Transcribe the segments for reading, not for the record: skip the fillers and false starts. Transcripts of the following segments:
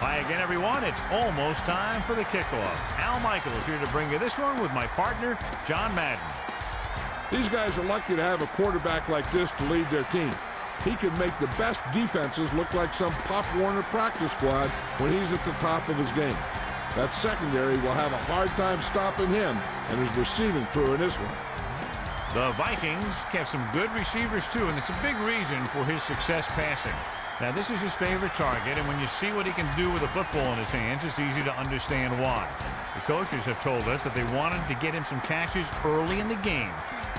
Hi again, everyone. It's almost time for the kickoff. Al Michaels here to bring you this one with my partner, John Madden. These guys are lucky to have a quarterback like this to lead their team. He can make the best defenses look like some Pop Warner practice squad when he's at the top of his game. That secondary will have a hard time stopping him and his receiving crew in this one. The Vikings have some good receivers, too, and it's a big reason for his success passing. Now, this is his favorite target, and when you see what he can do with a football in his hands, it's easy to understand why. The coaches have told us that they wanted to get him some catches early in the game,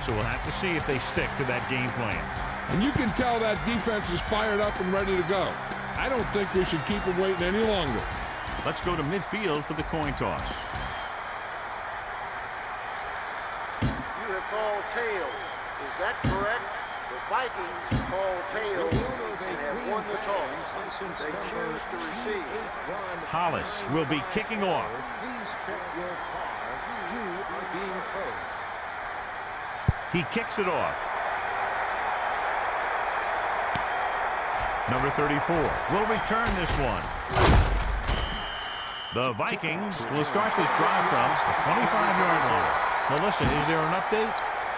so we'll have to see if they stick to that game plan. And you can tell that defense is fired up and ready to go. I don't think we should keep him waiting any longer. Let's go to midfield for the coin toss. You have called tails. Is that correct? The Vikings call tails and have won the toss. They choose to receive. Hollis will be kicking off. Please check your car. You are being towed. He kicks it off. Number 34 will return this one. The Vikings will start this drive from the 25-yard line. Melissa, is there an update?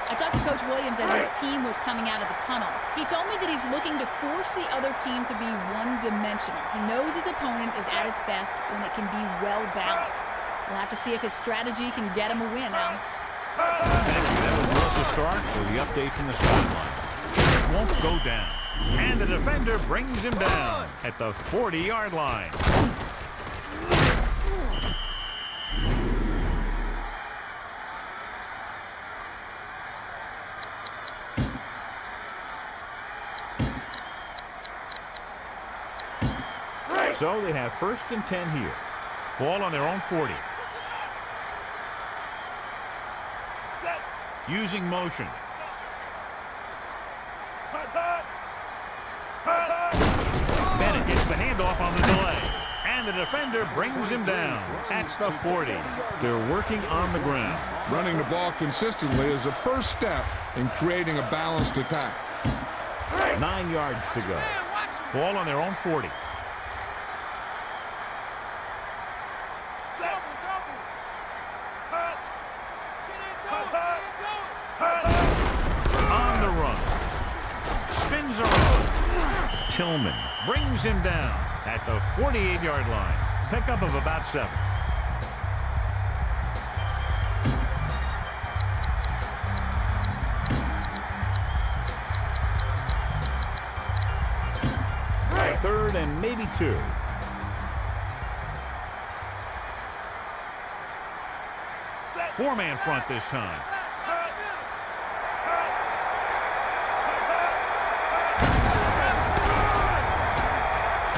I talked to Coach Williams as his team was coming out of the tunnel. He told me that he's looking to force the other team to be one-dimensional. He knows his opponent is at its best when it can be well-balanced. We'll have to see if his strategy can get him a win, Al. Thank you. That was Melissa's start with the update from the sideline. It won't go down. And the defender brings him down at the 40-yard line. So they have 1st and 10 here. Ball on their own 40. Using motion. Bennett gets the handoff on the delay. And the defender brings him down at the 40. They're working on the ground. Running the ball consistently is the first step in creating a balanced attack. 9 yards to go. Ball on their own 40. On the run. Spins around. Tillman brings him down at the 48-yard line. Pickup of about 7. Third and maybe 2. Four-man front this time.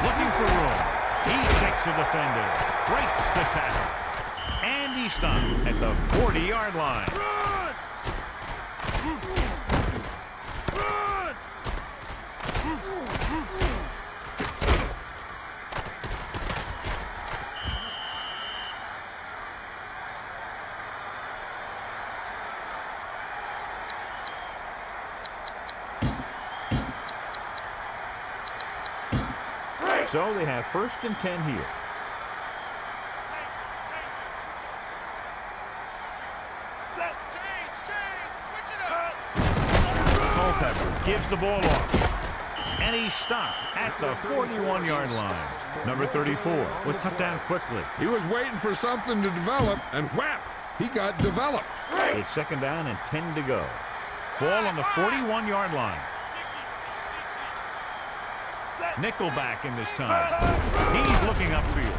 Looking for room. He shakes the defender. Breaks the tackle. And he stopped at the 40-yard line. So they have 1st and 10 here. Culpepper gives the ball off. And he stopped at the 41-yard line. Number 34 was cut down quickly. He was waiting for something to develop, and whap! He got developed. It's 2nd down and 10 to go. Ball on the 41-yard line. Nickelback in this time. He's looking upfield.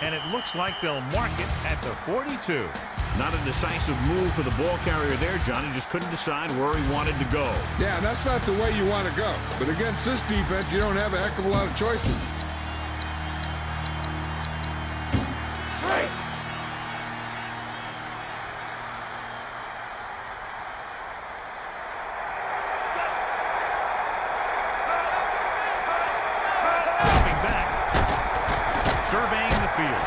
And it looks like they'll mark it at the 42. Not a decisive move for the ball carrier there, John. He just couldn't decide where he wanted to go. Yeah, that's not the way you want to go. But against this defense, you don't have a heck of a lot of choices. Surveying the field.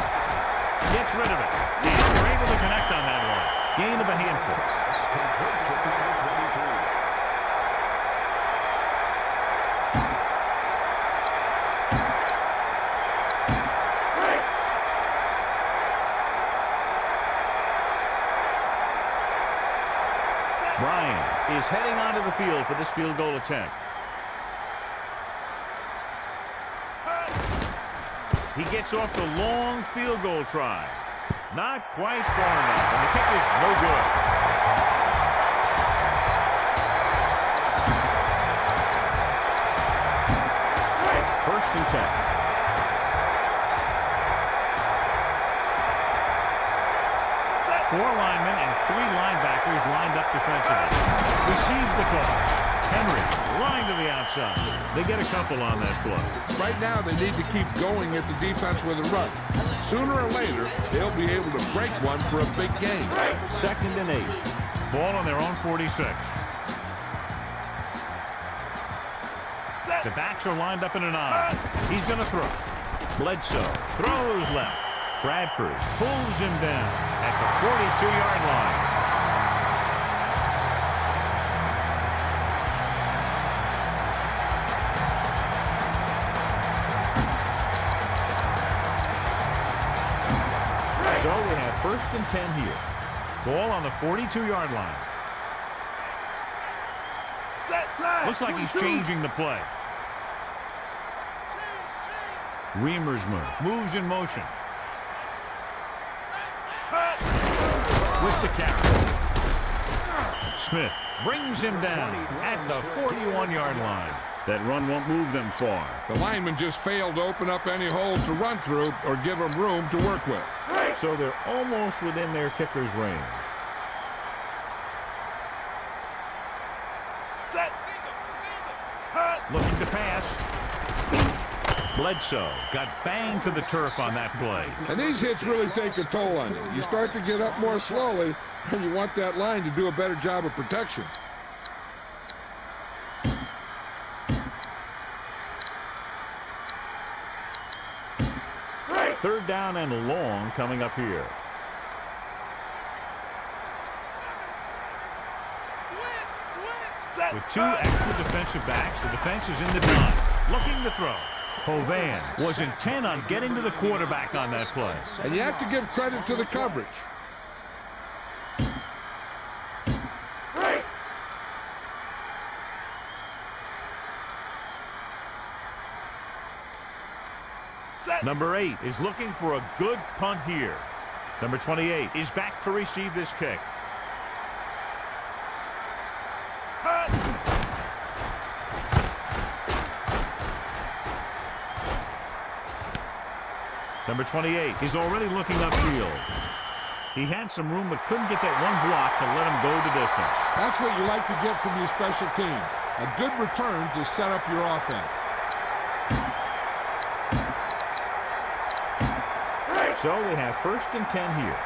Gets rid of it. And we're able to connect on that one. Gain of a handful. Bryant is heading onto the field for this field goal attempt. He gets off the long field goal try. Not quite far enough, and the kick is no good. First and 10. Four linemen and three linebackers lined up defensively. Receives the toss. Henry, line to the outside. They get a couple on that play. Right now, they need to keep going at the defense with a run. Sooner or later, they'll be able to break one for a big game. Second and 8. Ball on their own 46. The backs are lined up in an I. He's going to throw. Bledsoe throws left. Bradford pulls him down at the 42-yard line. So we have first and 10 here. Ball on the 42-yard line. Looks like he's changing the play. Reamersma moves in motion. With the carry. Smith brings him down at the 41-yard line. That run won't move them far. The lineman just failed to open up any holes to run through or give them room to work with. So they're almost within their kicker's range. Looking to pass. Bledsoe got banged to the turf on that play. And these hits really take a toll on you. You start to get up more slowly, and you want that line to do a better job of protection. Third down and long coming up here. With two extra defensive backs, the defense is in the dime. Looking to throw. Hovan was intent on getting to the quarterback on that play. And you have to give credit to the coverage. Number 8 is looking for a good punt here. Number 28 is back to receive this kick. Number 28 is already looking upfield. He had some room but couldn't get that one block to let him go the distance. That's what you like to get from your special team. A good return to set up your offense. So they have first and 10 here.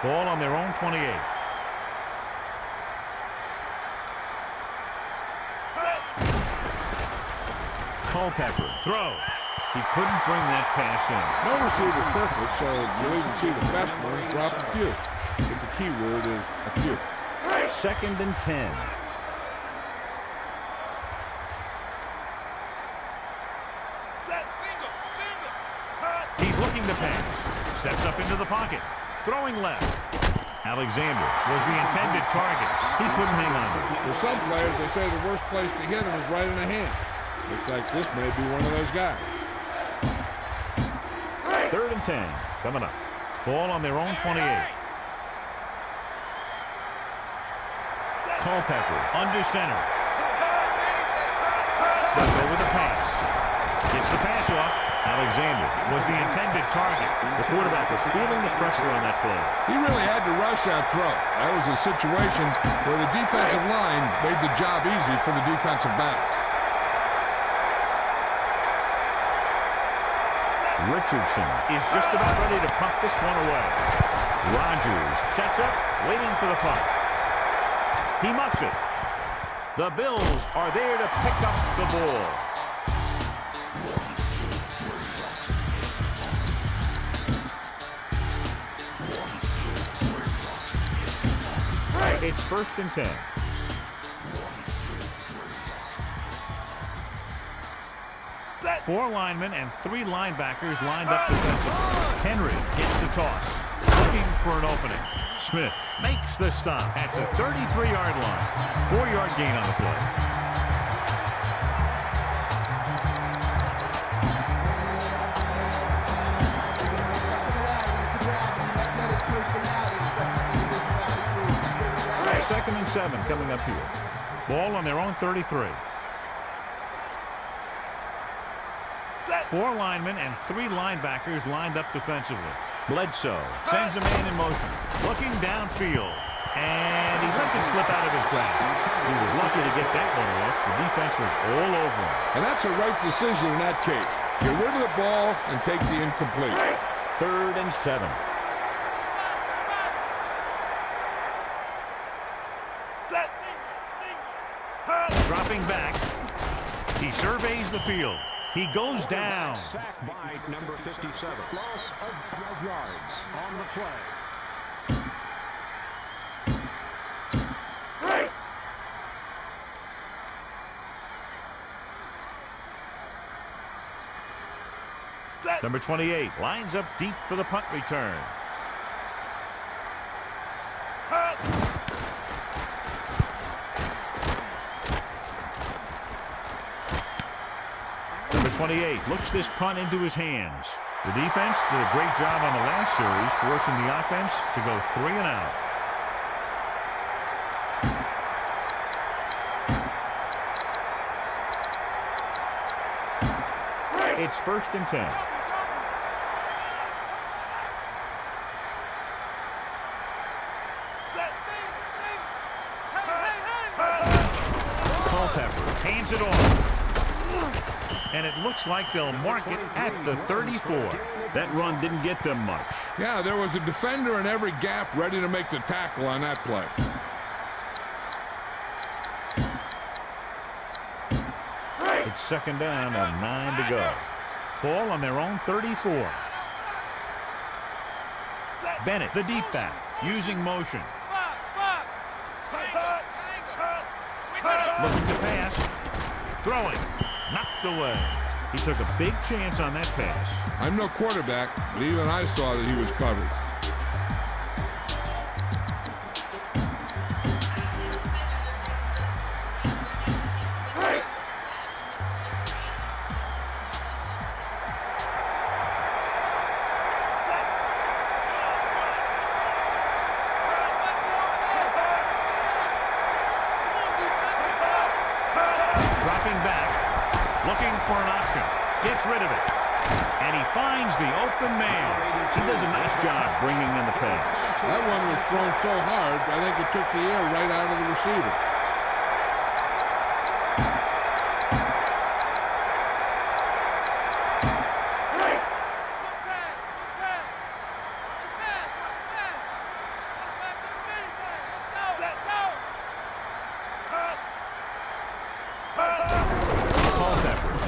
Ball on their own 28. Culpepper throws. He couldn't bring that pass in. No receiver perfect, so you'll even see the best ones drop a few. But the key word is a few. Second and 10. He's looking to pass. Steps up into the pocket. Throwing left. Alexander was the intended target. He couldn't hang on to it. With some players, they say the worst place to hit them is right in the hand. Looks like this may be one of those guys. Third and 10 coming up. Ball on their own 28. Culpepper under center. Goes over the pass. Gets the pass off. Alexander was the intended target. The quarterback was feeling the pressure on that play. He really had to rush that throw. That was a situation where the defensive line made the job easy for the defensive backs. Richardson is just about ready to punt this one away. Rodgers sets up, waiting for the punt. He muffs it. The Bills are there to pick up the ball. It's first and 10. Four linemen and three linebackers lined up defensively. Henry gets the toss, looking for an opening. Smith makes the stop at the 33-yard line. 4-yard gain on the play. Second and 7 coming up here. Ball on their own 33. 4 linemen and 3 linebackers lined up defensively. Bledsoe sends a man in motion, looking downfield, and he lets it slip out of his grasp. He was lucky to get that one off. The defense was all over him. And that's a right decision in that case. Get rid of the ball and take the incomplete. 3rd and 7. Dropping back, he surveys the field. He goes down. Sacked by number 57. Loss of 5 yards on the play. Number 28 lines up deep for the punt return. Number 28 looks this punt into his hands. The defense did a great job on the last series, forcing the offense to go 3 and out. It's 1st and 10. Culpepper hands it off. And it looks like they'll mark it at the 34. That run didn't get them much. Yeah, there was a defender in every gap ready to make the tackle on that play. It's 2nd down and 9 to go. Ball on their own 34. Bennett, the deep back, using motion. Looking to pass. Throwing. Knocked away. He took a big chance on that pass. I'm no quarterback, but even I saw that he was covered. Dropping back. Looking for an option. Gets rid of it. And he finds the open man. He does a nice job bringing in the pass. That one was thrown so hard, I think it took the air right out of the receiver.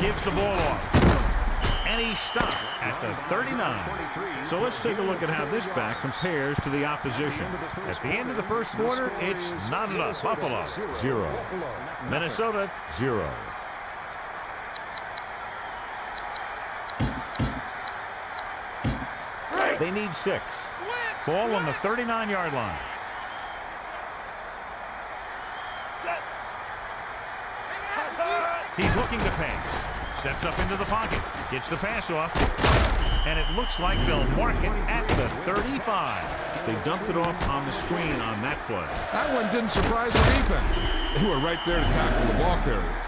Gives the ball off. And he stopped at the 39. So let's take a look at how this back compares to the opposition. At the end of the first quarter, it's not enough. Buffalo, 0. Minnesota, 0. They need 6. Ball on the 39-yard line. He's looking to pass. Steps up into the pocket. Gets the pass off. And it looks like they'll mark it at the 35. They dumped it off on the screen on that play. That one didn't surprise the defense. They were right there to tackle the ball carrier.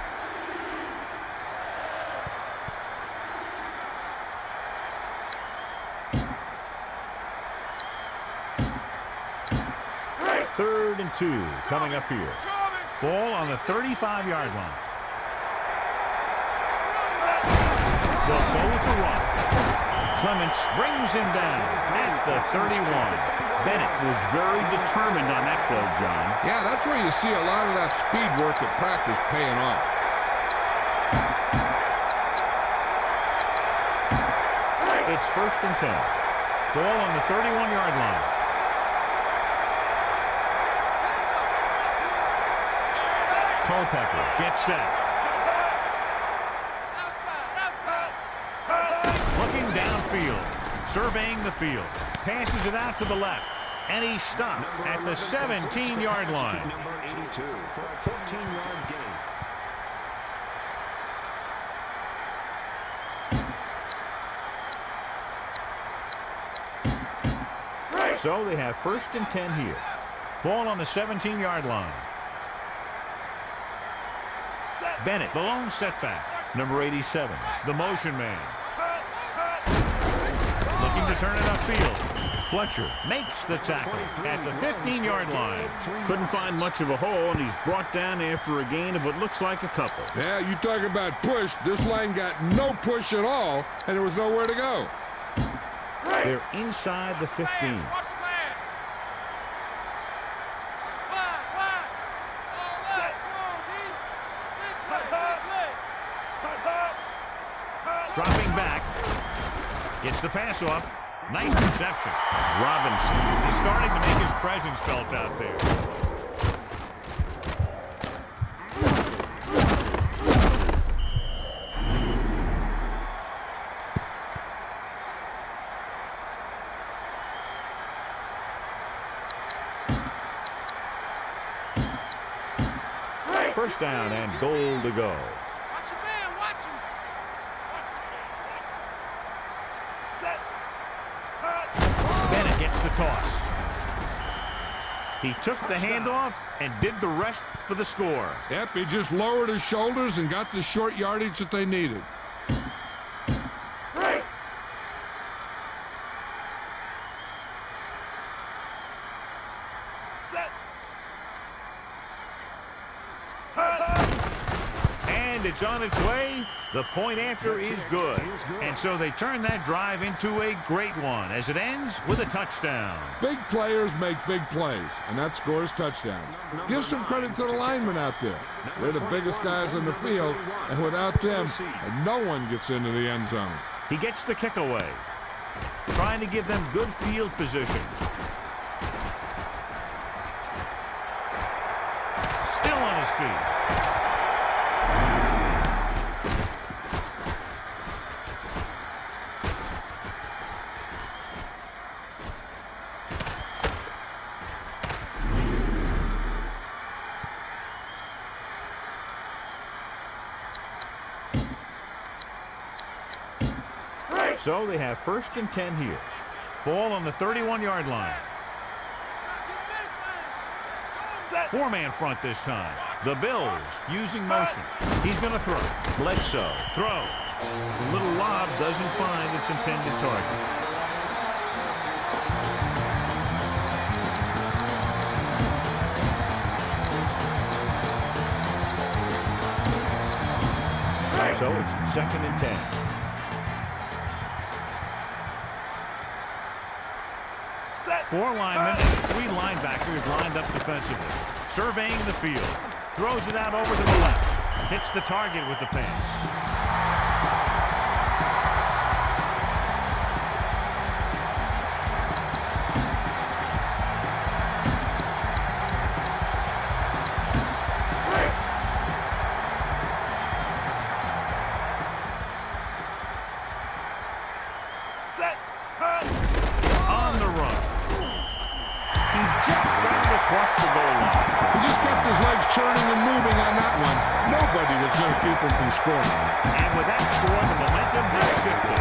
Third and 2 coming up here. Ball on the 35-yard line. They'll go with the run. Clements brings him down at the 31. Bennett was very determined on that play, John. Yeah, that's where you see a lot of that speed work at practice paying off. It's 1st and 10. Ball on the 31-yard line. Culpepper gets set. Looking downfield, surveying the field, passes it out to the left. And he's stopped at the 17-yard line. Number 82 for a 14-yard gain. So they have 1st and 10 here. Ball on the 17-yard line. Bennett, the lone setback. Number 87, the motion man. Looking to turn it upfield. Fletcher makes the tackle at the 15-yard line. Couldn't find much of a hole, and he's brought down after a gain of what looks like a couple. Yeah, you talk about push. This line got no push at all, and there was nowhere to go. They're inside the 15. Dropping back. Gets the pass off. Nice reception. Robinson is starting to make his presence felt out there. First down and goal to go. Watch your man, watch him. Bennett gets the toss. He took the handoff and did the rest for the score. Yep, he just lowered his shoulders and got the short yardage that they needed. And it's on its way. The point after is good. And so they turn that drive into a great one as it ends with a touchdown. Big players make big plays, and that scores touchdowns. Give some credit to the linemen out there. They're the biggest guys on the field, and without them, no one gets into the end zone. He gets the kick away, trying to give them good field position. Still on his feet. So they have 1st and 10 here. Ball on the 31-yard line. 4-man front this time. The Bills using motion. He's going to throw. Bledsoe throws. The little lob doesn't find its intended target. So it's 2nd and 10. Four linemen and 3 linebackers lined up defensively. Surveying the field. Throws it out over to the left. Hits the target with the pass. On the run. He just got it across the goal line. He just kept his legs churning and moving on that one. Nobody was going to keep him from scoring. And with that score, the momentum has shifted.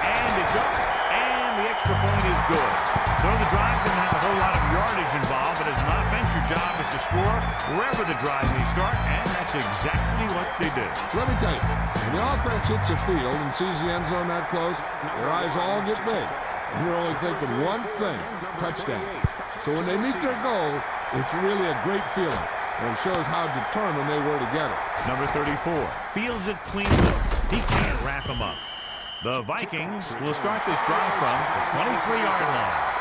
And it's up. And the extra point is good. So the drive didn't have a whole lot of yardage involved, but as an offense, your job is to score wherever the drive may start, and that's exactly what they did. Let me tell you, when the offense hits a field and sees the end zone that close, their eyes all get big. And you're only thinking one thing, touchdown. So when they meet their goal, it's really a great feeling. And it shows how determined they were to get it. Number 34 fields it cleanly. He can't wrap him up. The Vikings will start this drive from the 23-yard line.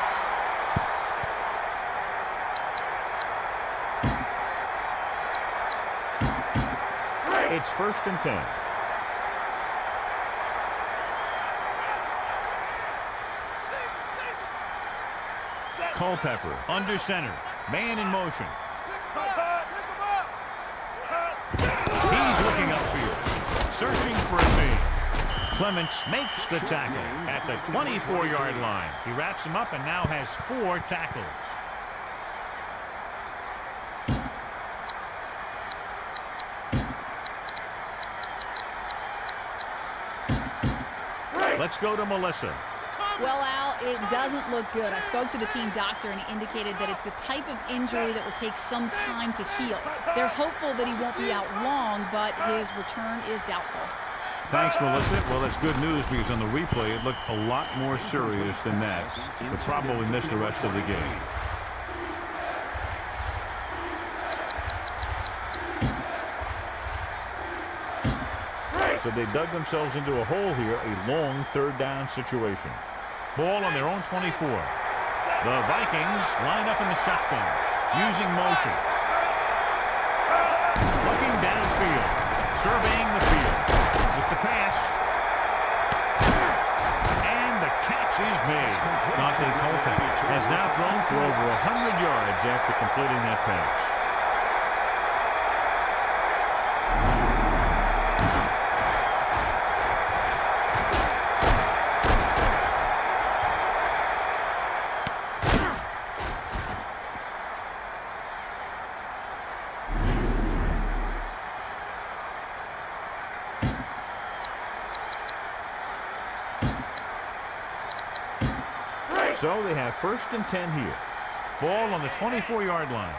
It's 1st and 10. Culpepper under center. Man in motion. Searching for a seam. Clements makes the tackle at the 24-yard line. He wraps him up and now has 4 tackles. Let's go to Melissa. Well, Al, it doesn't look good. I spoke to the team doctor, and he indicated that it's the type of injury that will take some time to heal. They're hopeful that he won't be out long, but his return is doubtful. Thanks, Melissa. Well, that's good news because on the replay, it looked a lot more serious than that. But probably missed the rest of the game. So they dug themselves into a hole here, a long 3rd down situation. Ball on their own 24. The Vikings line up in the shotgun, using motion. Looking downfield, surveying the field. With the pass. And the catch is made. Dante Culpepper Has now thrown for over 100 yards after completing that pass. So they have 1st and 10 here. Ball on the 24-yard line.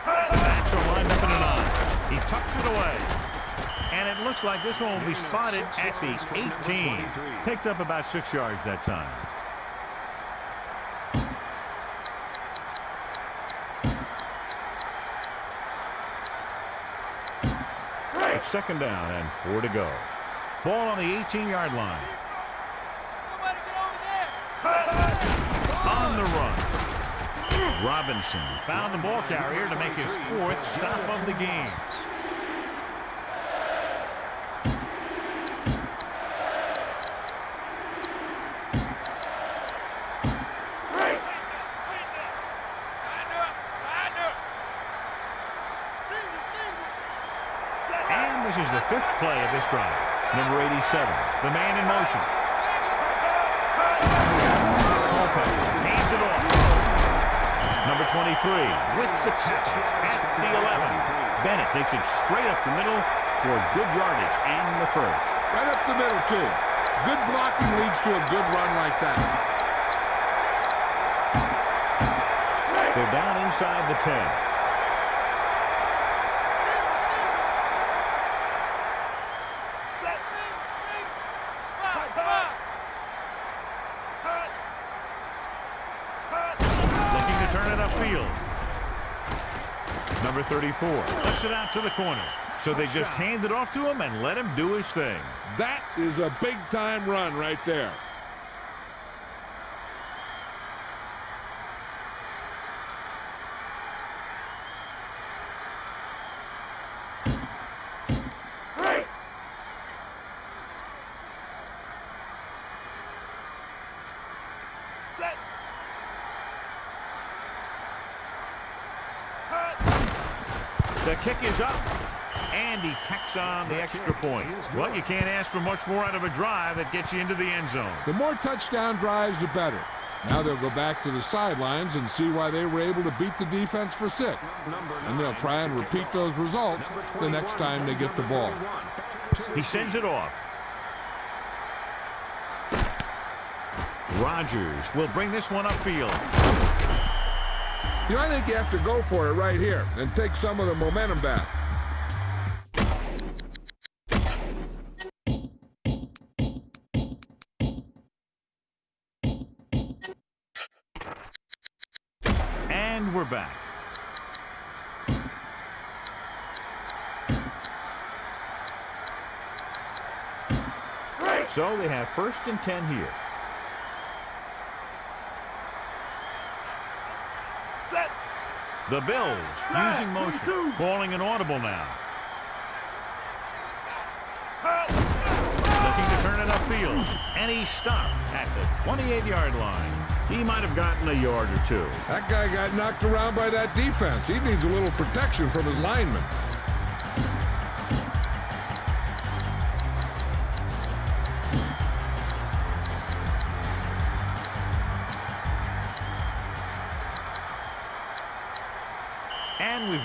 Backs are lined up in an eye. He tucks it away. And it looks like this one will be spotted at the 18. Picked up about 6 yards that time. It's 2nd down and 4 to go. Ball on the 18-yard line. On the run. Robinson found the ball carrier to make his 4th stop of the game. And this is the 5th play of this drive. Number 87, the man in motion. Hands it off. Number 23 with the tackle at the 11. Bennett takes it straight up the middle for good yardage and the 1st. Right up the middle, too. Good blocking leads to a good run like that. They're down inside the 10. Number 34 lets it out to the corner. So they just hand it off to him and let him do his thing. That is a big-time run right there. The kick is up, and he tacks on the extra point. Well, you can't ask for much more out of a drive that gets you into the end zone. The more touchdown drives, the better. Now they'll go back to the sidelines and see why they were able to beat the defense for 6. And they'll try and repeat those results the next time they get the ball. He sends it off. Rodgers will bring this one upfield. You know, I think you have to go for it right here and take some of the momentum back. And we're back. So they have 1st and 10 here. The Bills using motion, calling an audible now. Looking to turn it upfield, and he stopped at the 28-yard line. He might have gotten a yard or 2. That guy got knocked around by that defense. He needs a little protection from his linemen.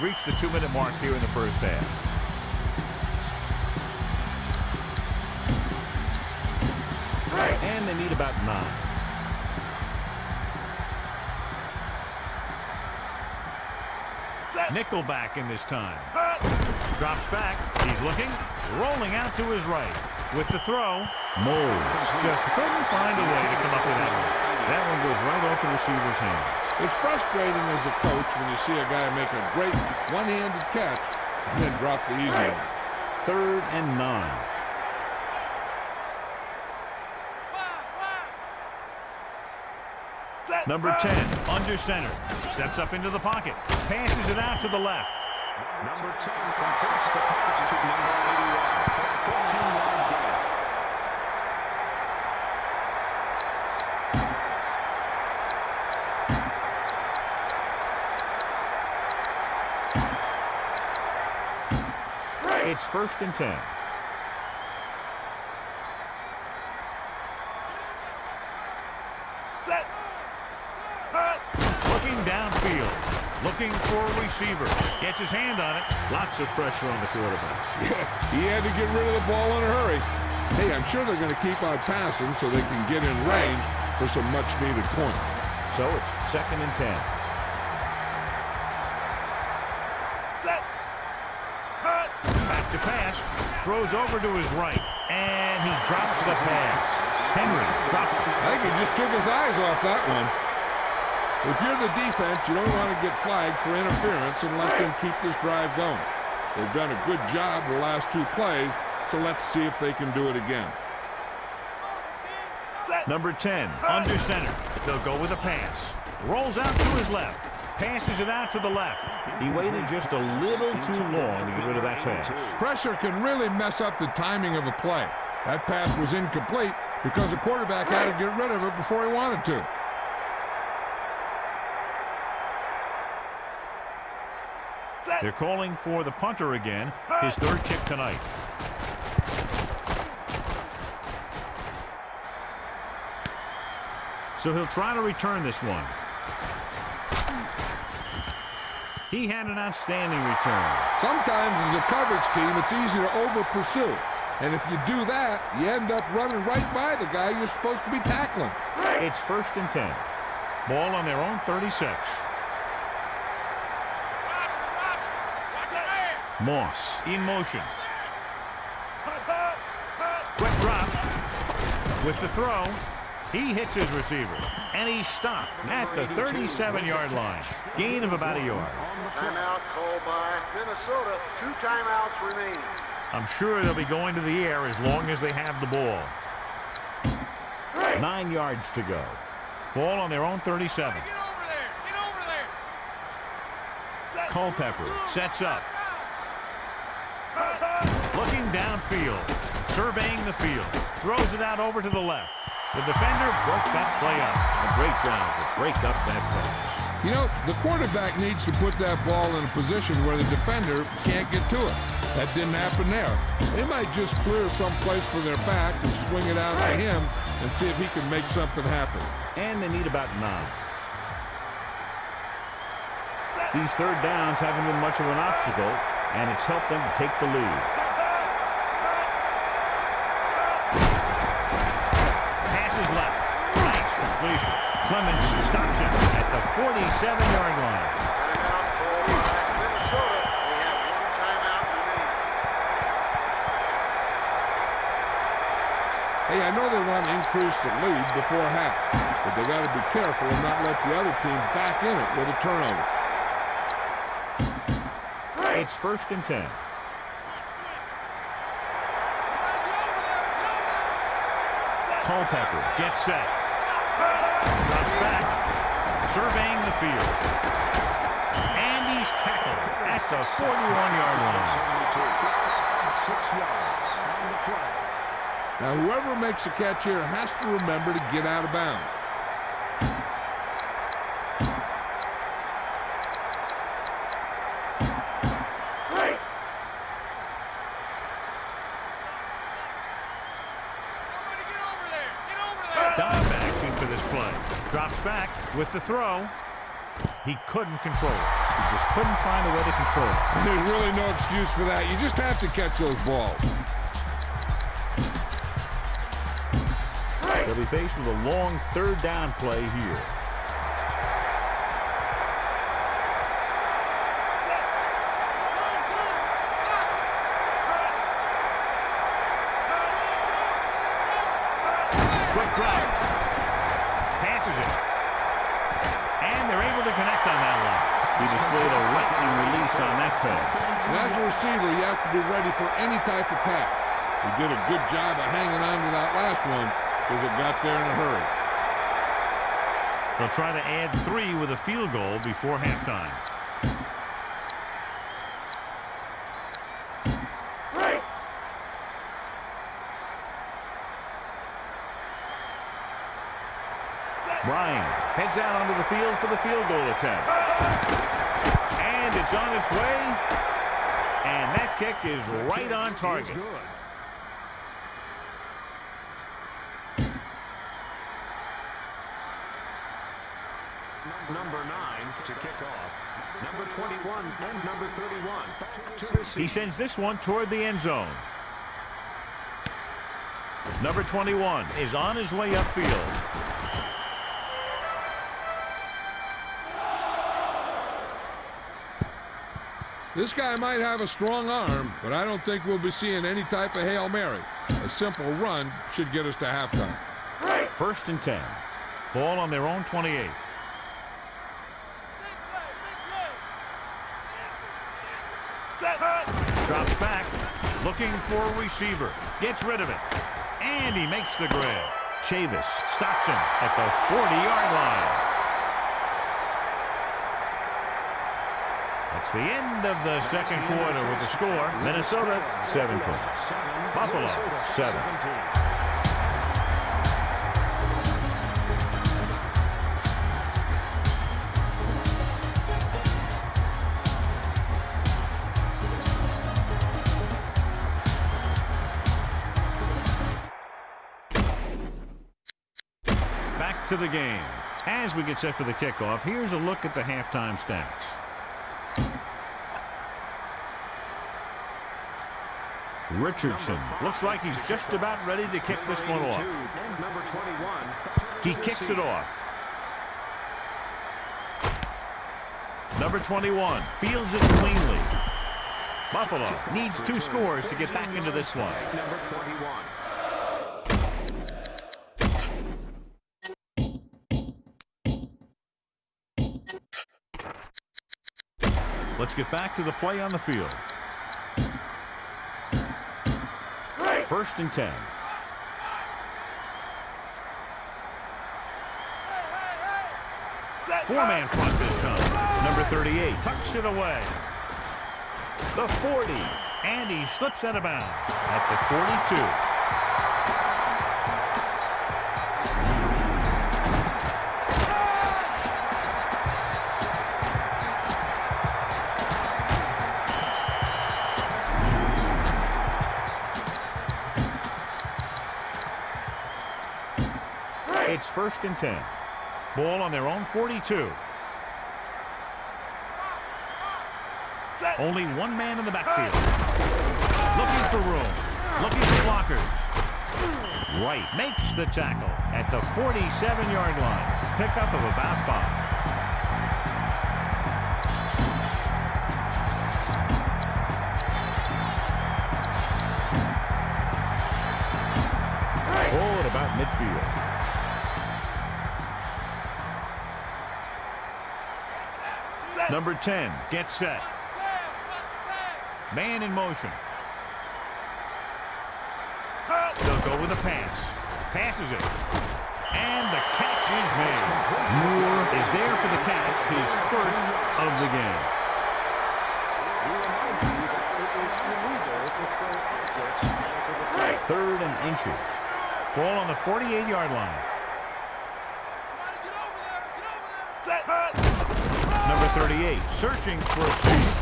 They've reached the 2-minute mark here in the first half. And they need about 9. Nickelback in this time. Drops back. He's looking. Rolling out to his right. With the throw. Moles Just couldn't find a way to come up with that one. That one goes right off the receiver's hands. It's frustrating as a coach when you see a guy make a great one-handed catch and then drop the easy one. 3rd and 9. Number 10, under center. Steps up into the pocket. Passes it out to the left. Number 10 completes the pass to number 81 for a 14-yard gain. It's 1st and 10. Looking downfield. Looking for a receiver. Gets his hand on it. Lots of pressure on the quarterback. Yeah, he had to get rid of the ball in a hurry. Hey, I'm sure they're going to keep on passing so they can get in range for some much-needed points. So it's 2nd and 10. Back to pass. Throws over to his right. And he drops the pass. Henry drops it. I think he just took his eyes off that one. If you're the defense, you don't want to get flagged for interference and let them keep this drive going. They've done a good job the last 2 plays, so let's see if they can do it again. Number 10, under center. They'll go with a pass. Rolls out to his left. Passes it out to the left. He waited just a little too long to get rid of that pass. Pressure can really mess up the timing of a play. That pass was incomplete because the quarterback had to get rid of it before he wanted to. They're calling for the punter again. His 3rd kick tonight. So he'll try to return this one. He had an outstanding return. Sometimes as a coverage team, it's easy to over-pursue. And if you do that, you end up running right by the guy you're supposed to be tackling. It's 1st and 10. Ball on their own 36. Moss in motion. Quick drop. With the throw, he hits his receiver. And he's stopped at the 37-yard line. Gain of about a yard. Timeout called by Minnesota. 2 timeouts remain. I'm sure they'll be going to the air as long as they have the ball. 9 yards to go. Ball on their own 37. Get over there! Get over there! Culpepper sets up. Looking downfield. Surveying the field. Throws it out over to the left. The defender broke that play up. A great job to break up that pass. You know, the quarterback needs to put that ball in a position where the defender can't get to it. That didn't happen there. They might just clear some place for their back and swing it out to him and see if he can make something happen. And they need about 9. These 3rd downs haven't been much of an obstacle, and it's helped them to take the lead. Passes left. Nice completion. Clemens stops it at the 47-yard line. Timeout called by Minnesota. They have 1 timeout remaining. Hey, I know they want to increase the lead before half, but they got to be careful and not let the other team back in it with a turnover. It's 1st and 10. Culpepper gets set. Drops back. Surveying the field. And he's tackled at the 41-yard line. 6 yards on the play. Now, whoever makes the catch here has to remember to get out of bounds. Dimebacks into this play. Drops back with the throw. He couldn't control it. He just couldn't find a way to control it. There's really no excuse for that. You just have to catch those balls. They'll be faced with a long third down play here. Quick drop. Passes it. And they're able to connect on that one. He displayed a lightning release on that pass. And as a receiver, you have to be ready for any type of pass. He did a good job of hanging on to that last one because it got there in a hurry. They'll try to add 3 with a field goal before halftime. Bryan heads out onto the field for the field goal attempt. And it's on its way. And that kick is right on target. Number 9 to kick off. Number 21 and number 31. He sends this one toward the end zone. Number 21 is on his way upfield. This guy might have a strong arm, but I don't think we'll be seeing any type of Hail Mary. A simple run should get us to halftime. 1st and 10. Ball on their own 28. Drops back, looking for a receiver. Gets rid of it. And he makes the grab. Chavis stops him at the 40-yard line. That's the end of the second quarter with the score. Minnesota 17. Buffalo 7. Back to the game. As we get set for the kickoff, here's a look at the halftime stats. Richardson looks like he's just about ready to kick this one off. He kicks it off. Number 21 fields it cleanly. Buffalo needs 2 scores to get back into this one. Number 21. Let's get back to the play on the field. 1st and 10. Four-man front this time. Number 38 tucks it away. The 40. And he slips out of bounds at the 42. It's 1st and 10. Ball on their own 42. Only one man in the backfield. Looking for room. Looking for blockers. Wright makes the tackle at the 47-yard line. Pickup of about 5. Oh, at about midfield. Number 10 gets set. Man in motion. They'll go with a pass. Passes it. And the catch is made. Moore is there for the catch, his first of the game. Third and inches. Ball on the 48-yard line. Number 38 searching for a steal.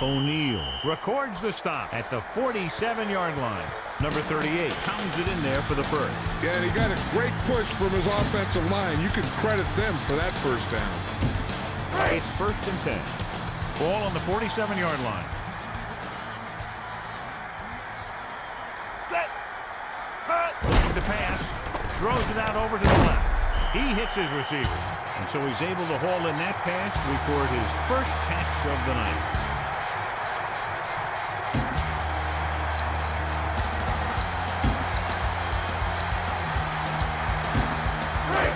O'Neal records the stop at the 47-yard line. Number 38 pounds it in there for the first. Yeah, and he got a great push from his offensive line. You can credit them for that first down. It's 1st and 10. Ball on the 47-yard line. Looking to pass. Throws it out over to the left. He hits his receiver. And so he's able to haul in that pass to record his first catch of the night.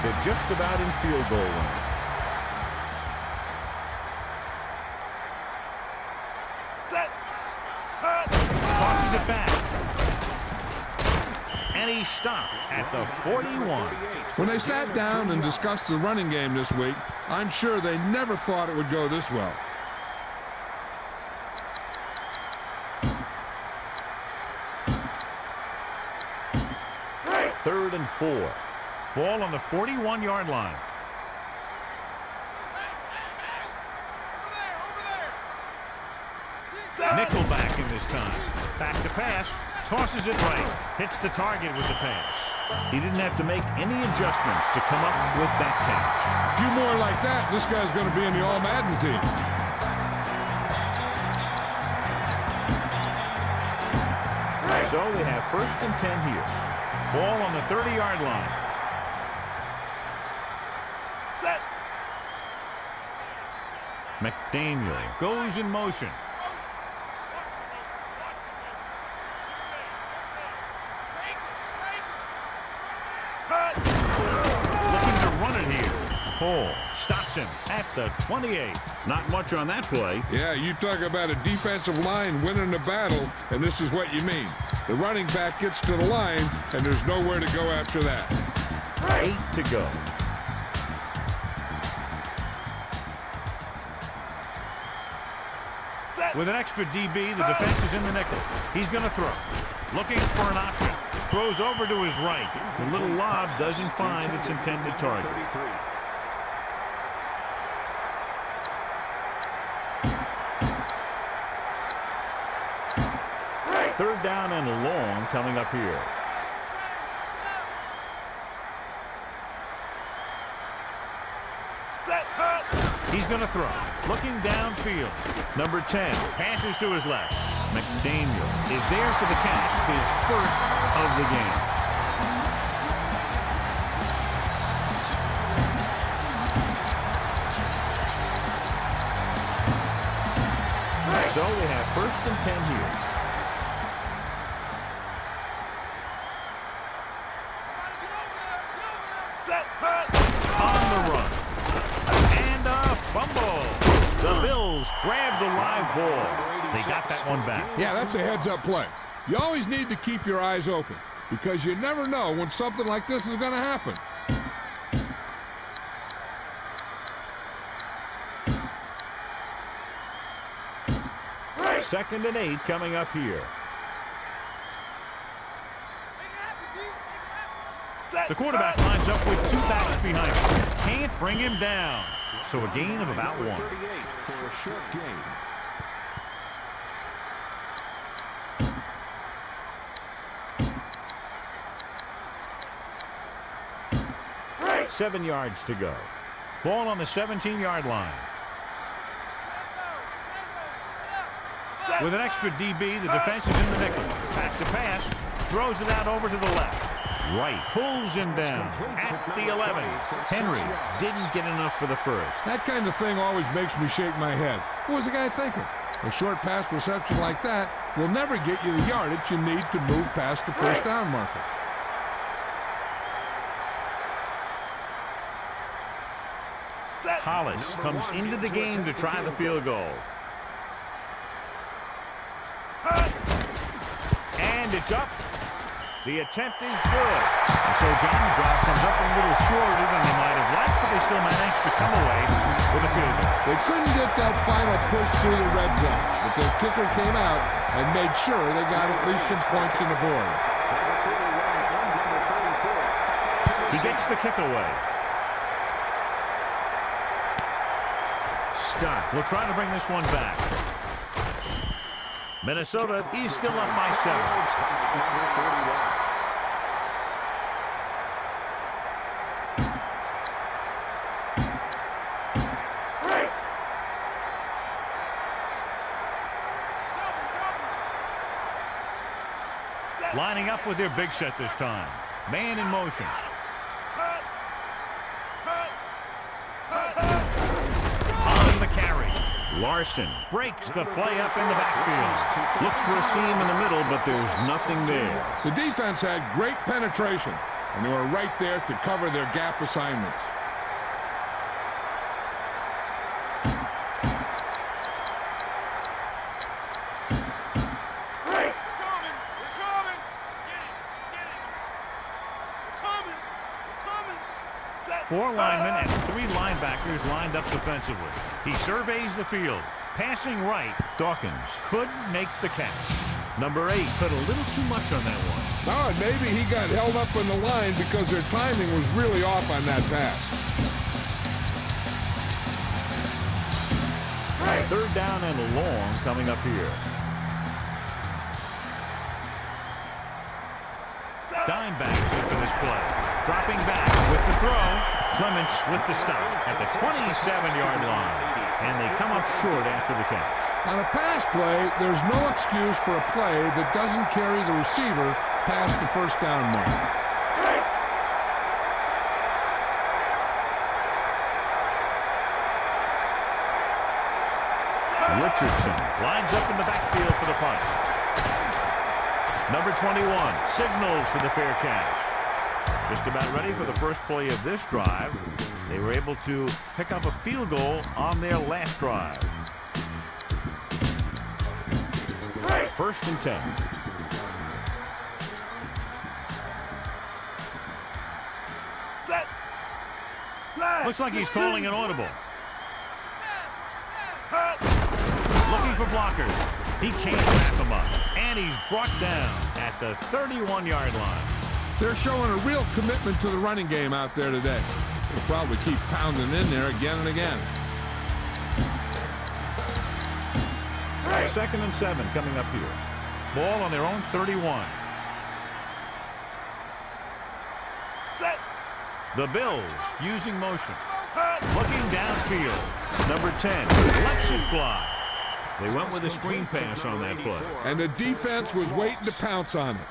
They're just about in field goal range. Tosses it back. And he stopped at the 41. When they sat down and discussed the running game this week, I'm sure they never thought it would go this well. Third and 4. Ball on the 41-yard line. Nickelback in this time. Back to pass. Tosses it right. Hits the target with the pass. He didn't have to make any adjustments to come up with that catch. A few more like that, this guy's going to be in the All-Madden team. So they have first and 10 here. Ball on the 30-yard line. McDaniel goes in motion. Looking to run it here. Cole stops him at the 28. Not much on that play. Yeah, you talk about a defensive line winning the battle, and this is what you mean. The running back gets to the line, and there's nowhere to go after that. 8 to go. With an extra DB, the defense is in the nickel. He's going to throw. Looking for an option. Throws over to his right. The little lob doesn't find its intended target. Third down and long coming up here. He's going to throw. Looking downfield. Number 10 passes to his left. McDaniel is there for the catch, his first of the game. So we have first and 10 here. On the run. And a fumble. The Bills grab the live ball. They got that one back. Yeah, that's a heads-up play. You always need to keep your eyes open because you never know when something like this is going to happen. Second and 8 coming up here. The quarterback lines up with 2 backs behind him. Can't bring him down. So a gain of about 1. For a short gain. Right. 7 yards to go. Ball on the 17-yard line. With an extra DB, the defense is in the nickel. Back to pass. Throws it out over to the left. Right. Pulls him down at the 11. Henry didn't get enough for the first. That kind of thing always makes me shake my head. What was the guy thinking? A short pass reception like that will never get you the yardage you need to move past the first down marker. Hollis comes into the game to try the field goal. And it's up. The attempt is good. And so, John, the drive comes up a little shorter than they might have liked, but they still managed to come away with a field goal. They couldn't get that final push through the red zone, but their kicker came out and made sure they got at least some points on the board. He gets the kick away. Scott will try to bring this one back. Minnesota is still up by 7. Lining up with their big set this time. Man in motion. On the carry. Larson breaks the play up in the backfield. Looks for a seam in the middle, but there's nothing there. The defense had great penetration, and they were right there to cover their gap assignments. Four linemen and three linebackers lined up defensively. He surveys the field. Passing right, Dawkins could make the catch. Number 8 put a little too much on that one. No, and maybe he got held up in the line because their timing was really off on that pass. Third down and long coming up here. Dime backs in for this play. Dropping back with the throw. Clements with the stop at the 27-yard line. And they come up short after the catch. On a pass play, there's no excuse for a play that doesn't carry the receiver past the first down mark. Richardson lines up in the backfield for the punt. Number 21 signals for the fair catch. Just about ready for the first play of this drive. They were able to pick up a field goal on their last drive. First and 10. Looks like he's calling an audible. Looking for blockers. He can't wrap him up. And he's brought down at the 31-yard line. They're showing a real commitment to the running game out there today. They'll probably keep pounding in there again and again. Second and 7 coming up here. Ball on their own 31. The Bills using motion. Looking downfield. Number 10 lets it fly. They went with a screen pass on that play. And the defense was waiting to pounce on it.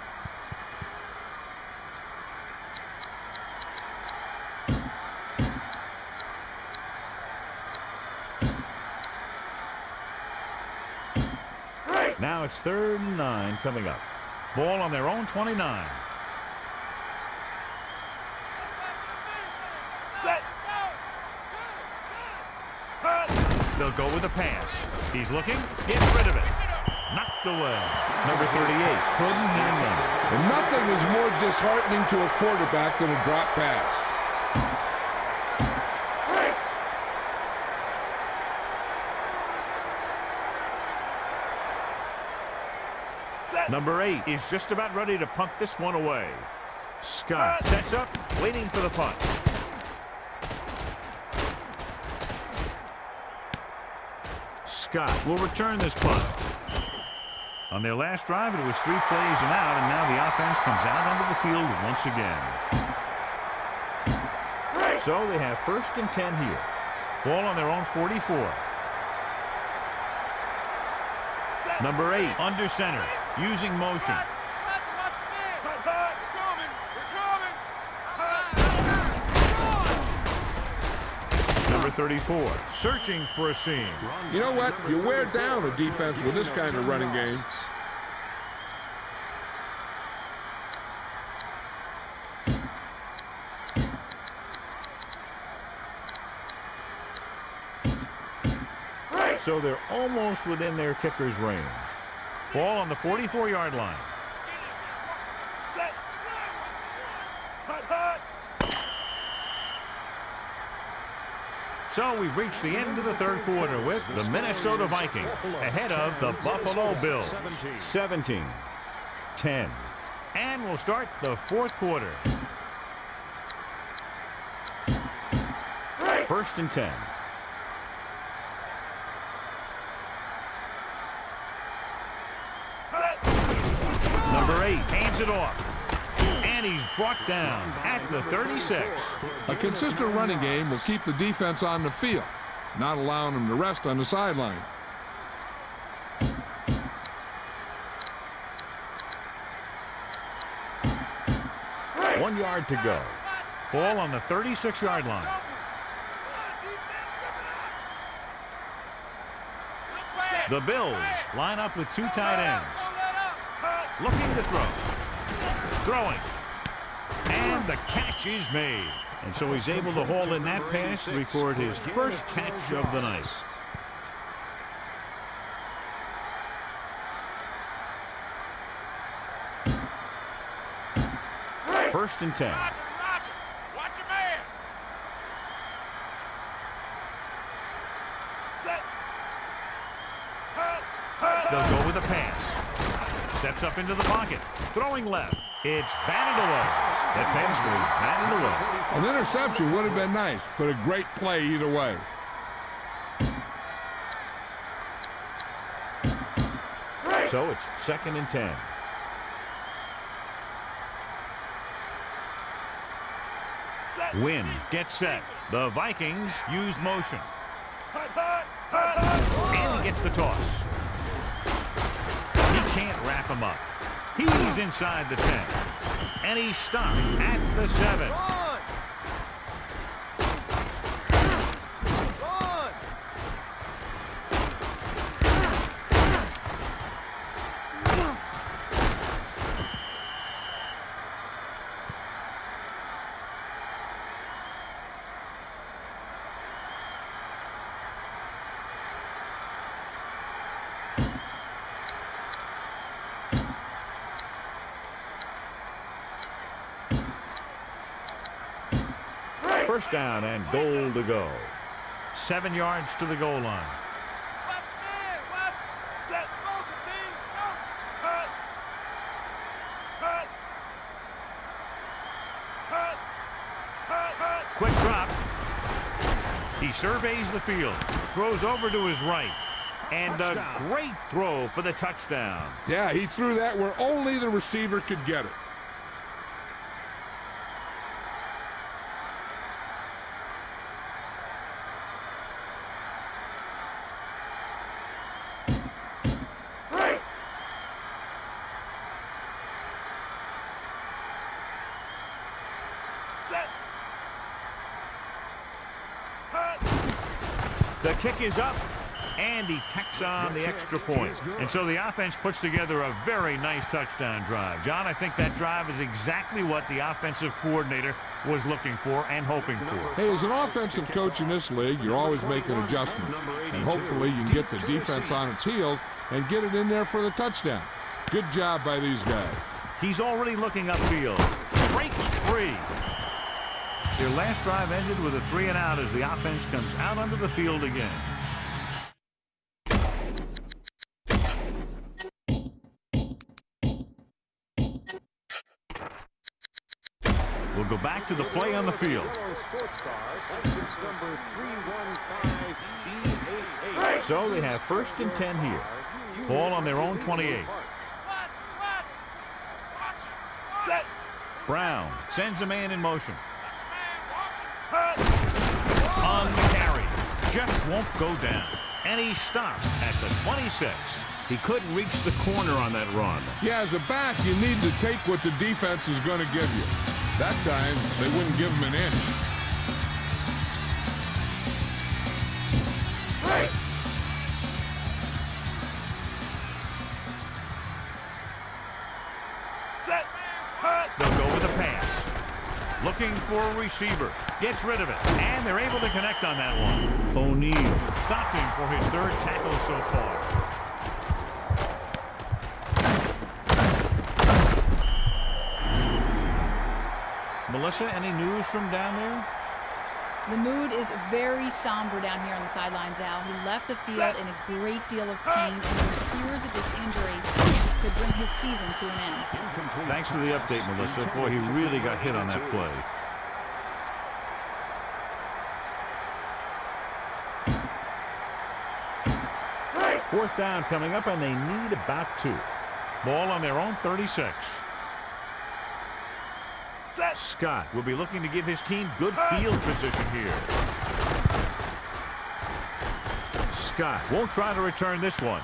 Now it's 3rd and 9 coming up. Ball on their own 29. They'll go with a pass. He's looking. Gets rid of it. Knocked away. Number 38 couldn't hang on. And nothing is more disheartening to a quarterback than a drop pass. Number 8 is just about ready to punt this one away. Scott sets up, waiting for the punt. Scott will return this punt. On their last drive, it was 3 plays and out, and now the offense comes out onto the field once again. So they have 1st and 10 here. Ball on their own 44. Number 8 under center, using motion. Number 34 searching for a seam. You know what? You wear down a defense with this kind of running game. So they're almost within their kicker's range. Ball on the 44-yard line. So we've reached the end of the 3rd quarter with the Minnesota Vikings ahead of the Buffalo Bills. 17-10. And we'll start the 4th quarter. 1st and 10. Number 8 hands it off. And he's brought down at the 36. A consistent running game will keep the defense on the field, not allowing them to rest on the sideline. 1 yard to go. Ball on the 36-yard line. The Bills line up with 2 tight ends. Looking to throw. Throwing. And the catch is made. And so he's able to haul in that pass to record his first catch of the night. First and 10. Roger. Watch your man. They'll go with a pass. Steps up into the pocket. Throwing left. It's batted away. That pass was batted away. An interception would have been nice, but a great play either way. So it's 2nd and 10. Win gets set. The Vikings use motion. And he gets the toss. He can't wrap him up. He's inside the 10. And he's stopped at the 7. First down and goal to go. 7 yards to the goal line. Watch man. Watch. Set. Focus, team. Quick drop. He surveys the field. Throws over to his right. And a great throw for the touchdown. Yeah, he threw that where only the receiver could get it. The kick is up, and he tacks on the extra point. And so the offense puts together a very nice touchdown drive. John, I think that drive is exactly what the offensive coordinator was looking for and hoping for. Hey, as an offensive coach in this league, you're always making adjustments. And hopefully you can get the defense on its heels and get it in there for the touchdown. Good job by these guys. He's already looking upfield. Breaks free. Their last drive ended with a 3-and-out as the offense comes out onto the field again. We'll go back to the play on the field. So they have 1st and 10 here. Ball on their own 28. Set. Brown sends a man in motion. On the carry. Just won't go down. And he stops at the 26. He couldn't reach the corner on that run. Yeah, as a back, you need to take what the defense is going to give you. That time, they wouldn't give him an inch. Set. They'll go with a pass. Looking for a receiver. Gets rid of it. And they're able to connect on that one. O'Neal stopped him for his 3rd tackle so far. Melissa, any news from down there? The mood is very somber down here on the sidelines, Al. He left the field in a great deal of pain, and it appears that this injury could bring his season to an end. Thanks for the update, Melissa. Boy, he really got hit on that play. Fourth down coming up, and they need about 2. Ball on their own 36. Scott will be looking to give his team good field position here. Scott won't try to return this one.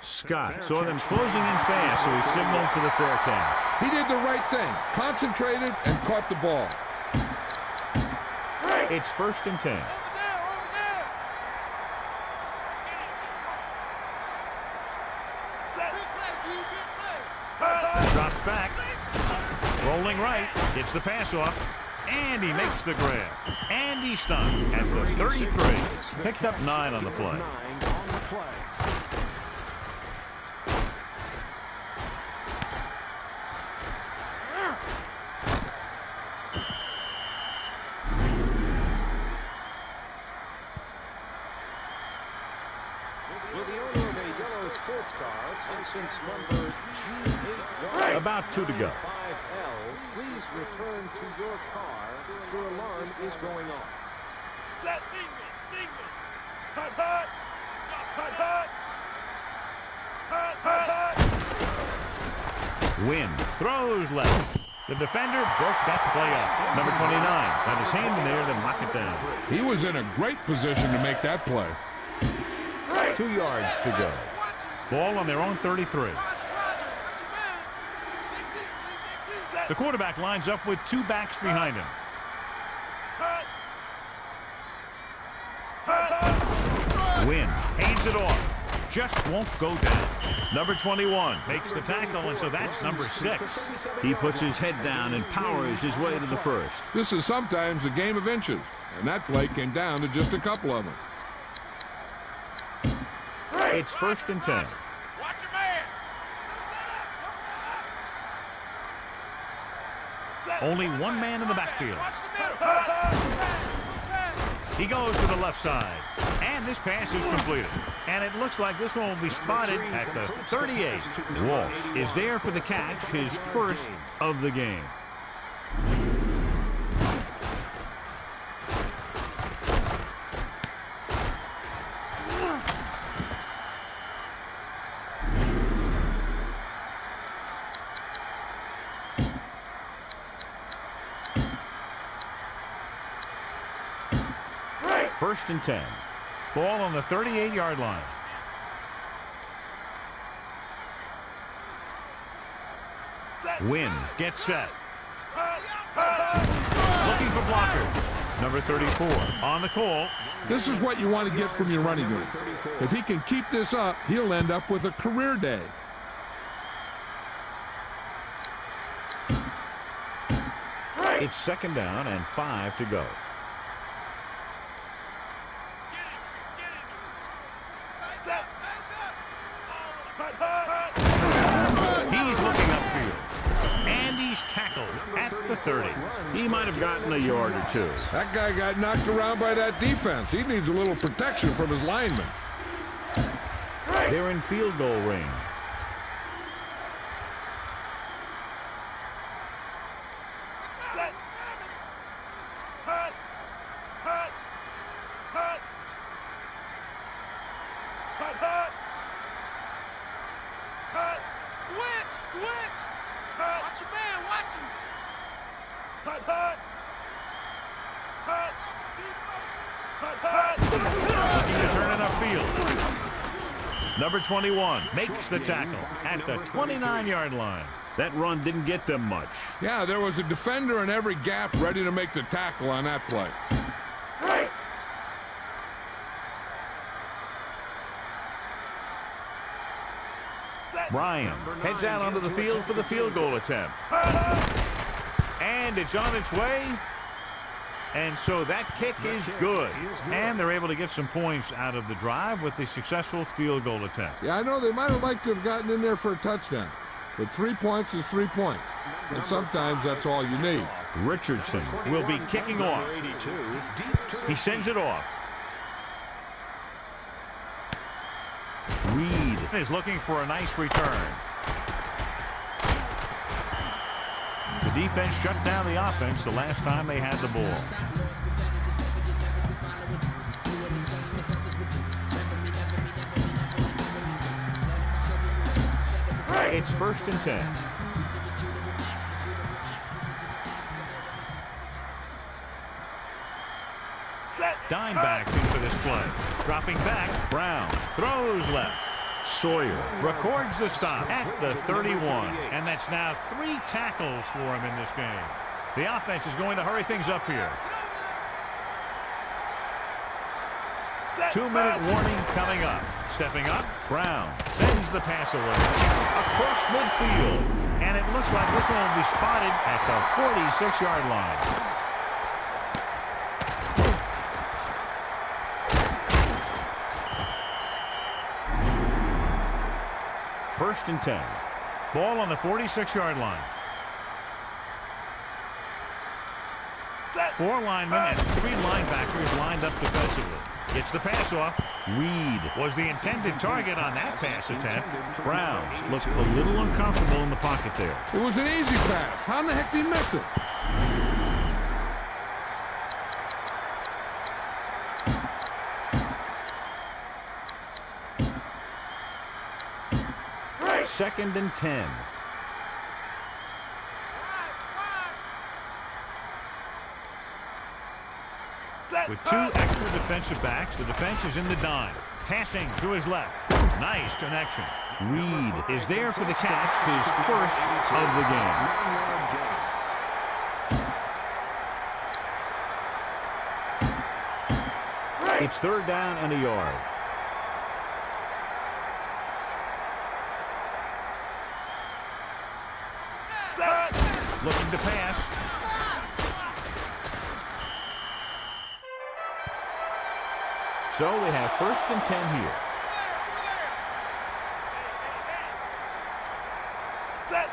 Scott saw them closing in fast, so he signaled for the fair catch. He did the right thing, concentrated and caught the ball. It's 1st and 10. Over there. Big play, D, big play. Drops back. Rolling right. Gets the pass off. And he makes the grab. And he's stunned at the 33. Picked up 9 on the play. 9 on the play. Will the owner of a yellow sports car, license number G8Y About 2 to go. 5L, please return to your car. Your alarm is going off. Set single. Hut, hut. Hut, hut. Hut, hut, hut. Win. Throws left. The defender broke that play up. Number 29 got his hand in there to knock it down. He was in a great position to make that play. 2 yards to go. Ball on their own 33. The quarterback lines up with 2 backs behind him. Win. Hands it off. Just won't go down. Number 21 makes the tackle, and so that's number 6. He puts his head down and powers his way to the first. This is sometimes a game of inches, and that play came down to just a couple of them. It's 1st and 10. Watch your man. Only one man in the backfield. Watch the middle. He goes to the left side. And this pass is completed. And it looks like this one will be spotted at the 38. Walsh is there for the catch, his first of the game. First and 10. Ball on the 38-yard line. Win. Gets set. Looking for blocker. Number 34 on the call. This is what you want to get from your running game. If he can keep this up, he'll end up with a career day. It's 2nd down and 5 to go. He's looking upfield. And he's tackled at the 30. He might have gotten a yard or 2. That guy got knocked around by that defense. He needs a little protection from his linemen. They're in field goal range. Looking to turn it upfield. Number 21 makes the tackle at the 29-yard line. That run didn't get them much. Yeah, there was a defender in every gap ready to make the tackle on that play. Bryan heads out onto the field for the field goal attempt. And it's on its way. And so that kick is good. And they're able to get some points out of the drive with the successful field goal attempt. Yeah, I know they might have liked to have gotten in there for a touchdown. But 3 points is 3 points. And sometimes that's all you need. Richardson will be kicking off. He sends it off. Reed is looking for a nice return. The defense shut down the offense the last time they had the ball. It's 1st and 10. Dime backs in for this play. Dropping back, Brown throws left. Sawyer records the stop at the 31. And that's now 3 tackles for him in this game. The offense is going to hurry things up here. 2-minute warning coming up. Stepping up, Brown sends the pass away across midfield. And it looks like this one will be spotted at the 46-yard line. First and 10. Ball on the 46-yard line. 4 linemen and 3 linebackers lined up defensively. Gets the pass off. Reed was the intended target on that pass attempt. Brown looked a little uncomfortable in the pocket there. It was an easy pass. How in the heck did he miss it? Second and 10. With 2 extra defensive backs, the defense is in the dime. Passing to his left. Nice connection. Reed is there for the catch, his first of the game. It's 3rd down and a yard. Looking to pass. So we have 1st and 10 here.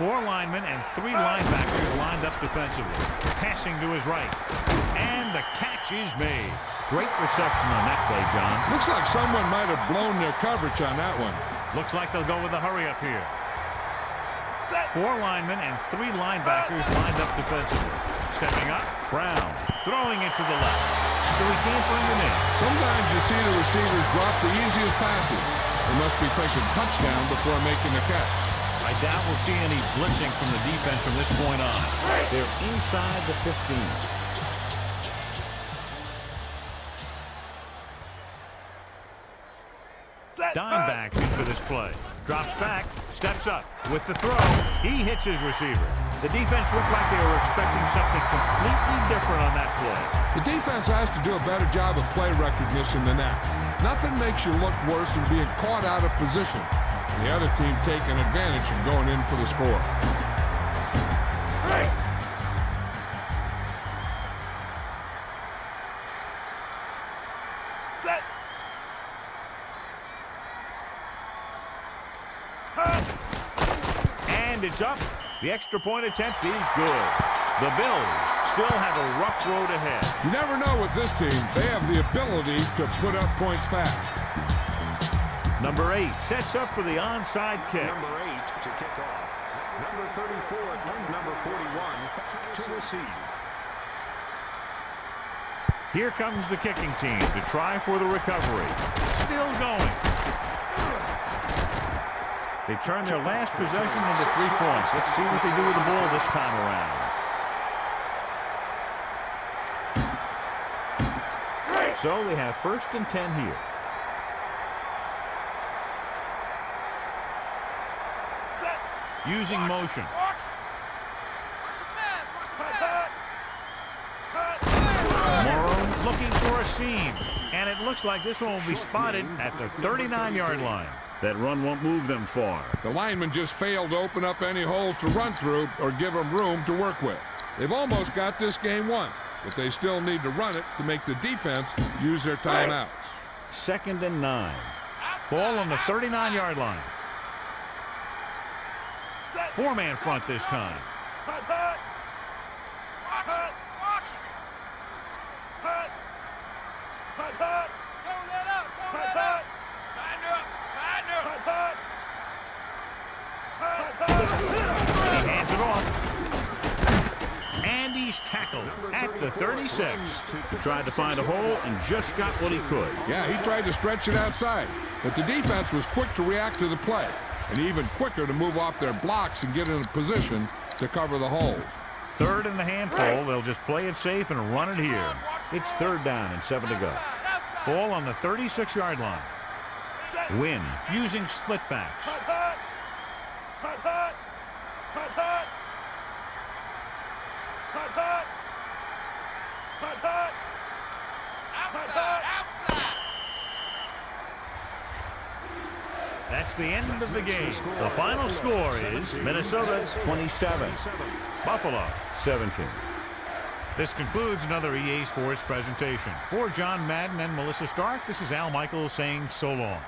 4 linemen and 3 linebackers lined up defensively. Passing to his right. And the catch is made. Great reception on that play, John. Looks like someone might have blown their coverage on that one. Looks like they'll go with a hurry up here. 4 linemen and 3 linebackers lined up defensively. Stepping up, Brown throwing it to the left. So he can't bring it in. Sometimes you see the receivers drop the easiest passes. They must be thinking touchdown before making the catch. I doubt we'll see any blitzing from the defense from this point on. They're inside the 15. Dime backs into this play. Drops back, steps up. With the throw, he hits his receiver. The defense looked like they were expecting something completely different on that play. The defense has to do a better job of play recognition than that. Nothing makes you look worse than being caught out of position. The other team taking advantage and going in for the score. And it's up. The extra point attempt is good. The Bills still have a rough road ahead. You never know with this team. They have the ability to put up points fast. Number 8 sets up for the onside kick. Number 8 to kick off. Number 34 and number 41 to receive. Here comes the kicking team to try for the recovery. Still going. They turn their last possession into 3 points. Let's see what they do with the ball this time around. So they have 1st and 10 here. Using motion. Morrow looking for a seam. And it looks like this one will be spotted at the 39-yard line. That run won't move them far. The linemen just failed to open up any holes to run through or give them room to work with. They've almost got this game won, but they still need to run it to make the defense use their timeouts. 2nd and 9. Ball on the 39-yard line. 4-man front this time. He hands it off. And he's tackled at the 36. He tried to find a hole and just got what he could. Yeah, he tried to stretch it outside, but the defense was quick to react to the play and even quicker to move off their blocks and get in a position to cover the hole. 3rd and a handful. They'll just play it safe and run it here. It's 3rd down and 7 to go. Ball on the 36-yard line. Win using split backs. That's the end of the game. The final score is Minnesota 27, Buffalo 17. This concludes another EA Sports presentation. For John Madden and Melissa Stark, this is Al Michaels saying so long.